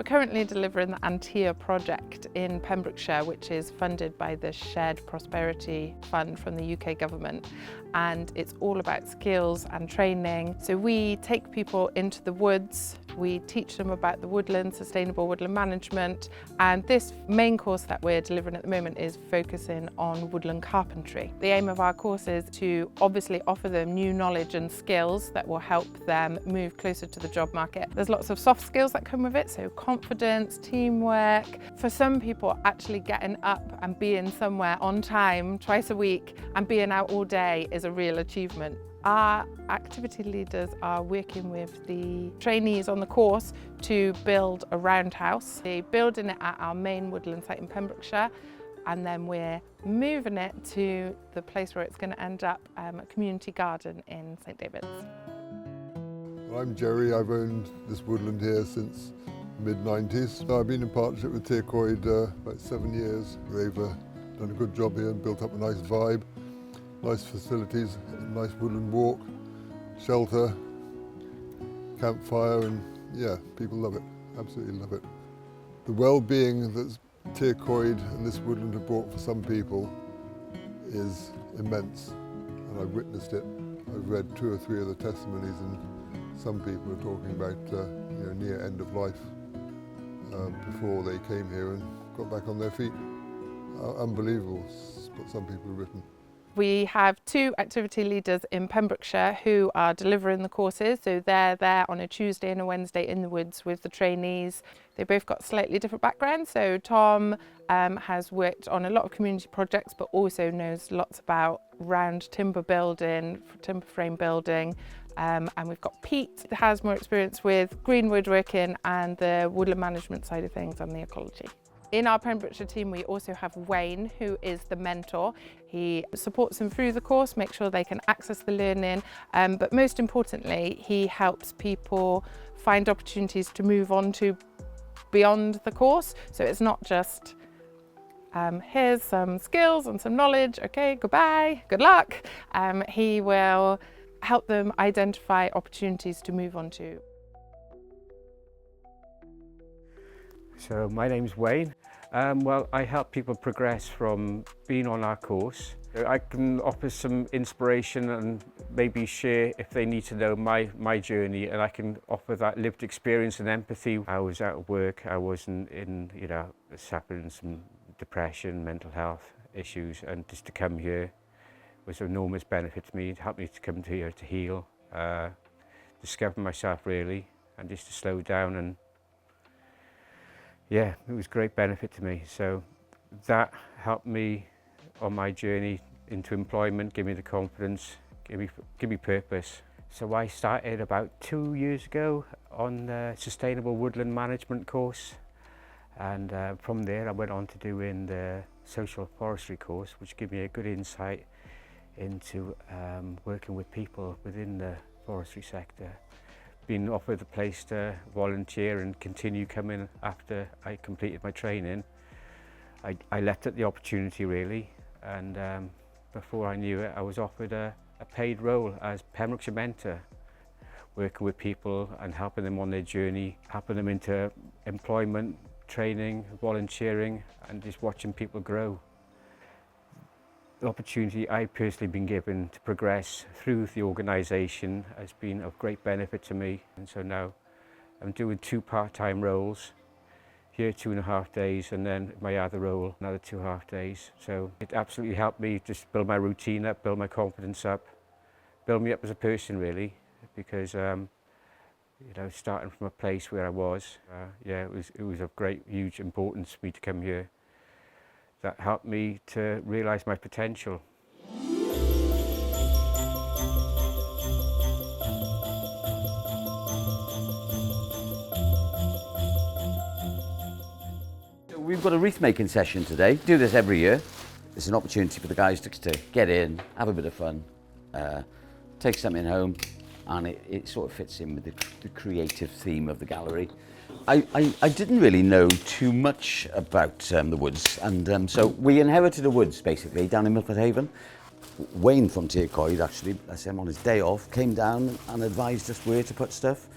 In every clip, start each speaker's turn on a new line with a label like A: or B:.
A: currently delivering the Tir project in Pembrokeshire, which is funded by the Shared Prosperity Fund from the UK government, and it's all about skills and training. So we take people into the woods, we teach them about the woodlands, sustainable woodland management, and this main course that we're delivering at the moment is focusing on woodland carpentry. The aim of our course is to obviously offer them new knowledge and skills that will help them move closer to the job market. There's lots of soft skills that come with it, so confidence, teamwork. For some people, actually getting up and being somewhere on time twice a week and being out all day is a real achievement. Our activity leaders are working with the trainees on the course to build a roundhouse. They're building it at our main woodland site in Pembrokeshire, and then we're moving it to the place where it's going to end up, a community garden in St David's.
B: I'm Jerry. I've owned this woodland here since mid-90s. I've been in partnership with Tir Coed about 7 years. They've done a good job here and built up a nice vibe, nice facilities, a nice woodland walk, shelter, campfire, and yeah, people love it, absolutely love it. The well-being that Tir Coed and this woodland have brought for some people is immense, and I've witnessed it. I've read 2 or 3 of the testimonies, and some people are talking about near end of life before they came here and got back on their feet. Unbelievable what some people have written.
A: We have 2 activity leaders in Pembrokeshire who are delivering the courses, so they're there on a Tuesday and a Wednesday in the woods with the trainees. They both got slightly different backgrounds, so Tom has worked on a lot of community projects but also knows lots about round timber building, timber frame building, and we've got Pete that has more experience with green woodworking and the woodland management side of things and the ecology. In our Pembrokeshire team, we also have Wayne, who is the mentor. He supports them through the course, makes sure they can access the learning, but most importantly, he helps people find opportunities to move on to beyond the course. So it's not just, here's some skills and some knowledge, okay, goodbye, good luck. He will help them identify opportunities to move on to.
C: So my name's Wayne. Well, I help people progress from being on our course. I can offer some inspiration and maybe share if they need to know my journey, and I can offer that lived experience and empathy. I was out of work, I wasn't in, suffering some depression, mental health issues, and just to come here was an enormous benefit to me. It helped me to come to here to heal, discover myself really, and just to slow down, and yeah, it was a great benefit to me. So that helped me on my journey into employment, give me the confidence, give me purpose. So I started about 2 years ago on the Sustainable Woodland Management course, and from there I went on to doing the Social Forestry course, which gave me a good insight into working with people within the forestry sector. Been offered the place to volunteer and continue coming after I completed my training. I leapt at the opportunity really, and before I knew it, I was offered a paid role as Pembrokeshire mentor, working with people and helping them on their journey, helping them into employment, training, volunteering, and just watching people grow. The opportunity I've personally been given to progress through the organisation has been of great benefit to me, and so now I'm doing 2 part-time roles, here 2.5 days, and then my other role another 2.5 days. So it absolutely helped me just build my routine up, build my confidence up, build me up as a person really, because starting from a place where I was, it was of great, huge importance for me to come here. That helped me to realise my potential.
D: We've got a wreath making session today. We do this every year. It's an opportunity for the guys to get in, have a bit of fun, take something home, and it sort of fits in with the creative theme of the gallery. I didn't really know too much about the woods, and so we inherited the woods basically down in Milford Haven. Wayne from Tir Coed, actually, that's him on his day off, came down and advised us where to put stuff.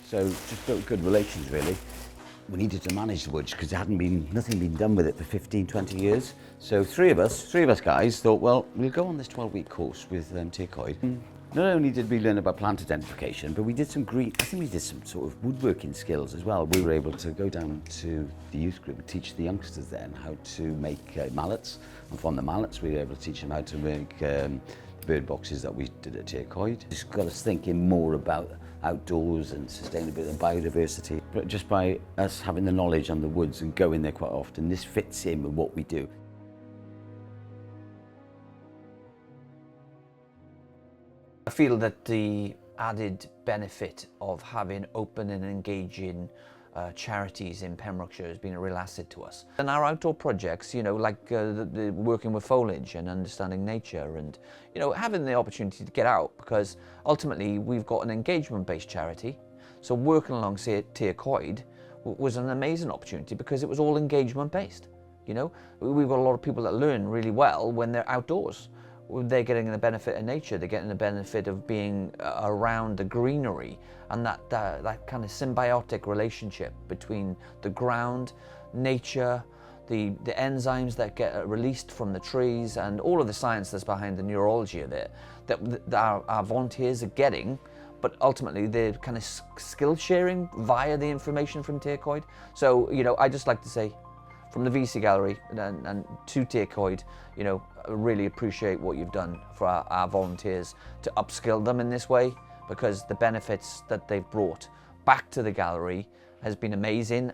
D: So just built good relations really. we needed to manage the woods because nothing been done with it for 15, 20 years. So three of us guys thought, well, we'll go on this 12-week course with Tir Coed. Not only did we learn about plant identification, but we did I think we did some sort of woodworking skills as well. We were able to go down to the youth group and teach the youngsters then how to make mallets. And from the mallets, we were able to teach them how to make bird boxes that we did at Tir Coed. It's got us thinking more about outdoors and sustainability and biodiversity. But just by us having the knowledge on the woods and going there quite often, this fits in with what we do.
E: I feel that the added benefit of having open and engaging charities in Pembrokeshire has been a real asset to us. And our outdoor projects, you know, like the working with foliage and understanding nature and, you know, having the opportunity to get out, because ultimately we've got an engagement-based charity. So working alongside Tir Coed was an amazing opportunity because it was all engagement-based. You know, we've got a lot of people that learn really well when they're outdoors. They're getting the benefit of nature, they're getting the benefit of being around the greenery, and that kind of symbiotic relationship between the ground, nature, the enzymes that get released from the trees, and all of the science that's behind the neurology of it, that our volunteers are getting, but ultimately they're kind of skill sharing via the information from Tir Coed. So, you know, I just like to say, from the VC Gallery and to Tir Coed, you know, I really appreciate what you've done for our volunteers to upskill them in this way, because the benefits that they've brought back to the gallery has been amazing.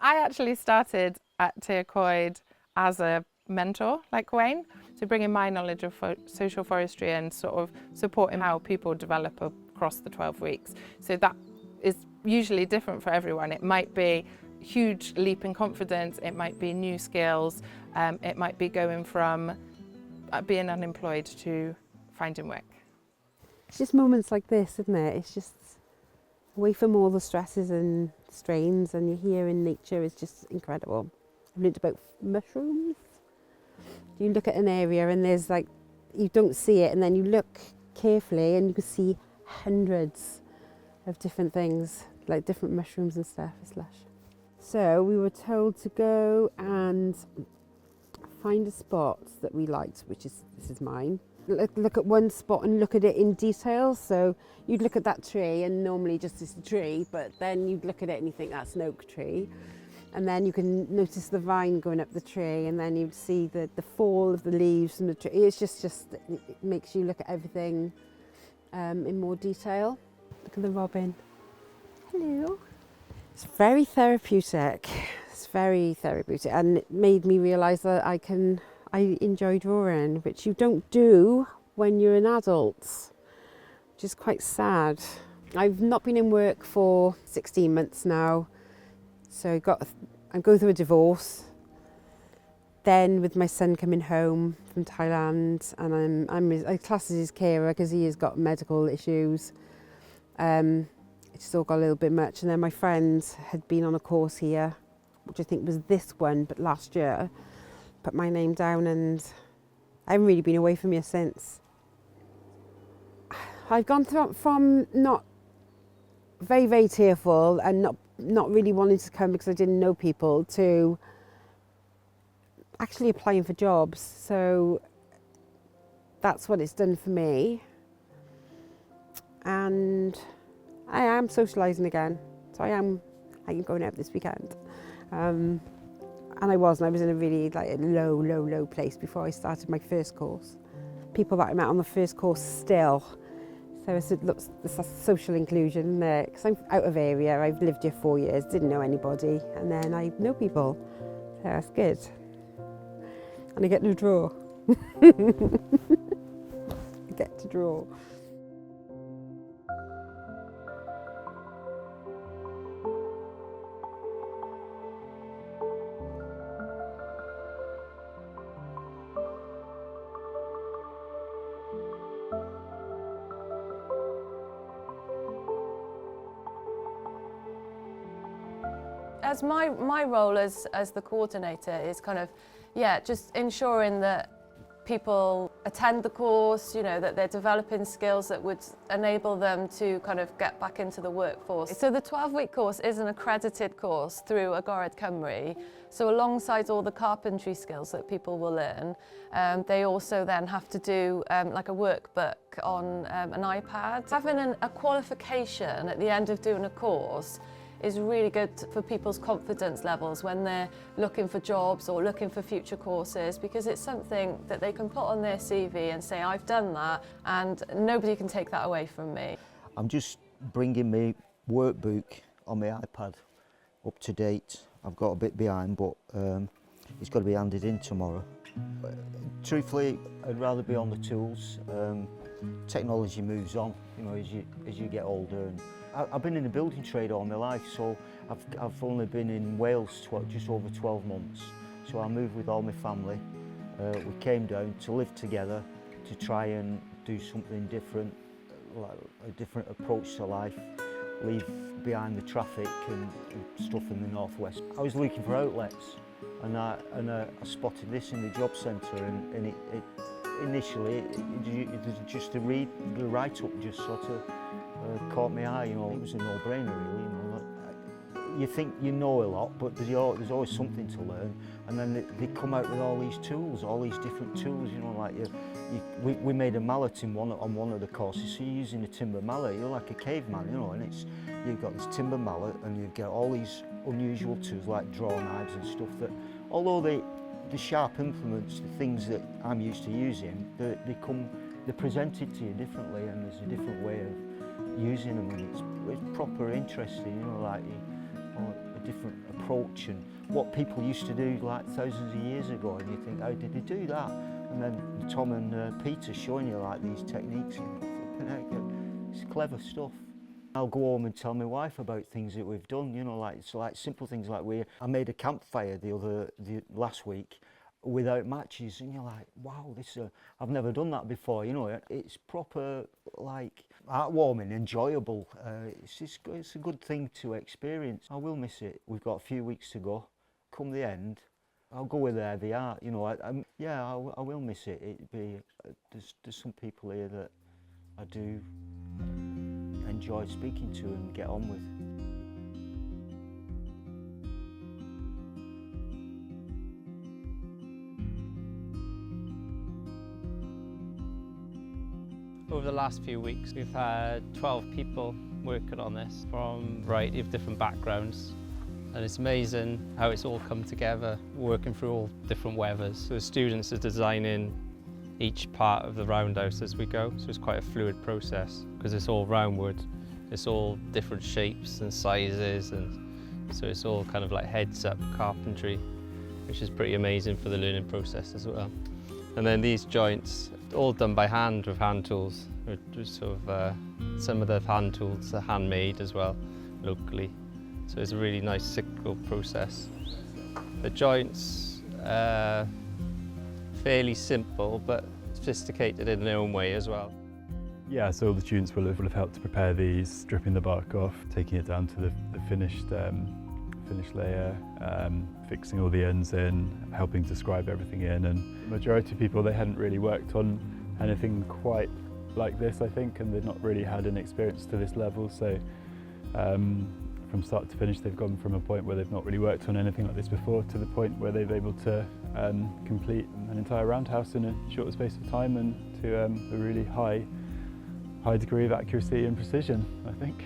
A: I actually started at Tir Coed as a mentor, like Wayne, to bring in my knowledge of social forestry and sort of supporting how people develop across the 12 weeks. So that is usually different for everyone. It might be a huge leap in confidence, it might be new skills, it might be going from being unemployed to finding work.
F: It's just moments like this, isn't it? It's just away from all the stresses and strains, and you're here in nature is just incredible. I've learned about mushrooms. You look at an area and there's like, you don't see it, and then you look carefully and you can see hundreds of different things, like different mushrooms and stuff. It's lush. So we were told to go and find a spot that we liked, this is mine. Look at one spot and look at it in detail. So you'd look at that tree and normally just it's a tree, but then you'd look at it and you think that's an oak tree. And then you can notice the vine going up the tree, and then you'd see the fall of the leaves from the tree. It's just it makes you look at everything in more detail. Look at the robin. Hello. It's very therapeutic. It's very therapeutic, and it made me realise that I enjoy drawing, which you don't do when you're an adult, which is quite sad. I've not been in work for 16 months now, so I'm going through a divorce. Then with my son coming home from Thailand, and I class as his carer because he has got medical issues. It's still got a little bit much, and then my friend had been on a course here, which I think was this one, but last year, put my name down, and I haven't really been away from here since. I've gone from not very, very tearful and not really wanting to come because I didn't know people, to actually applying for jobs. So that's what it's done for me. And I am socialising again. So I am going out this weekend. And I was in a really low place before I started my first course. People that I met on the first course still. So it's a social inclusion there, because I'm out of area. I've lived here 4 years, didn't know anybody, and then I know people. So that's good. And I get to draw. I get to draw.
G: As my role as the coordinator is kind of, just ensuring that people attend the course, you know, that they're developing skills that would enable them to kind of get back into the workforce. So the 12-week course is an accredited course through Agored Cymru. So alongside all the carpentry skills that people will learn, they also then have to do like a workbook on an iPad. Having a qualification at the end of doing a course is really good for people's confidence levels when they're looking for jobs or looking for future courses, because it's something that they can put on their CV and say, I've done that, and nobody can take that away from me.
H: I'm just bringing my workbook on my iPad up to date. I've got a bit behind, but it's got to be handed in tomorrow. Truthfully, I'd rather be on the tools. Technology moves on, you know, as you get older. And I've been in the building trade all my life, so I've only been in Wales just over 12 months. So I moved with all my family. We came down to live together, to try and do something different, like a different approach to life, leave behind the traffic and stuff in the northwest. I was looking for outlets, and I spotted this in the job centre, and it initially just the write-up just sort of caught my eye. You know, it was a no-brainer really. You know, you think you know a lot, but there's always something to learn. And then they come out with all these tools, all these different tools. You know, like we made a mallet on one of the courses. So you're using a timber mallet. You're like a caveman, you know. And you've got this timber mallet, and you get all these unusual tools like draw knives and stuff that, although the sharp implements, the things that I'm used to using, they're presented to you differently, and there's a different way of using them, and it's proper interesting, you know, like a different approach and what people used to do like thousands of years ago, and you think, how did they do that? And then Tom and Peter showing you like these techniques, and it's clever stuff. I'll go home and tell my wife about things that we've done, you know, like simple things like I made a campfire the last week without matches, and you're like, wow, I've never done that before, you know. It's proper, like, heartwarming, enjoyable. It's a good thing to experience. I will miss it. We've got a few weeks to go. Come the end, I'll go with their the art, you know. I will miss it. There's some people here that I do enjoy speaking to and get on with.
I: Over the last few weeks, we've had 12 people working on this from a variety of different backgrounds. And it's amazing how it's all come together, working through all different weathers. So the students are designing each part of the roundhouse as we go. So it's quite a fluid process because it's all round wood. It's all different shapes and sizes, and so it's all kind of like heads-up carpentry, which is pretty amazing for the learning process as well. And then these joints, all done by hand with hand tools. Sort of, some of the hand tools are handmade as well, locally. So it's a really nice cyclical process. The joints are fairly simple, but sophisticated in their own way as well.
J: Yeah, so the students will have helped to prepare these, stripping the bark off, taking it down to the finished layer, fixing all the ends in, helping to scribe everything in. And the majority of people, they hadn't really worked on anything quite like this, I think, and they've not really had an experience to this level. So from start to finish, they've gone from a point where they've not really worked on anything like this before to the point where they're able to complete an entire roundhouse in a short space of time, and to a really high degree of accuracy and precision, I think.